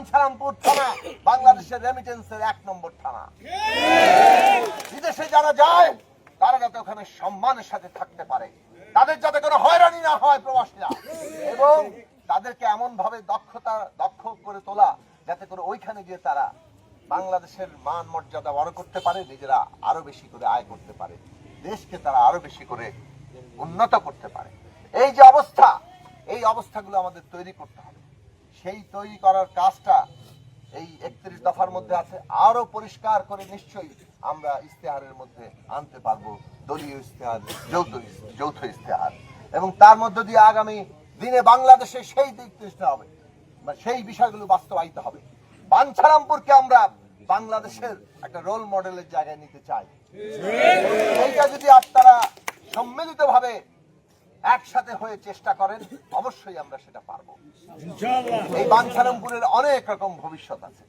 বাঞ্ছারামপুর থানা বাংলাদেশের রেমিটেন্সের 1 নম্বর থানা। বিদেশে যারা যায় তারা যাতে ওখানে সম্মানের সাথে থাকতে পারে, তাদের যাতে কোনো হয়রানি না হয় প্রবাসীরা, এবং তাদেরকে এমন ভাবে দক্ষ করে তোলা যাতে করে ওইখানে গিয়ে তারা বাংলাদেশের মান মর্যাদা বড় করতে পারে, নিজেরা আরো বেশি করে আয় করতে পারে, দেশকে তারা আরো বেশি করে উন্নত করতে পারে। এই যে অবস্থা, এই অবস্থাগুলো আমাদের তৈরি করতে হবে। সেই তৈরি করার কাজটা এই 31 দফার মধ্যে আছে। আরো পরিষ্কার করে নিশ্চয়ই আমরা ইস্তেহারের মধ্যে আনতে পারবো, দলীয় ইস্তেহার, যৌথ ইস্তেহার, এবং তার মধ্য দিয়ে আগামী দিনে বাংলাদেশে সেই দিক নির্দেশনা হবে, সেই বিষয়গুলো বাস্তবায়িত হবে। বাঞ্ছারামপুরকে আমরা বাংলাদেশের একটা রোল মডেলের জায়গায় নিতে চাই। এইটা যদি আপনারা সম্মিলিত ভাবে একসাথে হয়ে চেষ্টা করেন, অবশ্যই আমরা সেটা পারবো। এই বাঞ্ছারামপুরের অনেক রকম ভবিষ্যৎ আছে।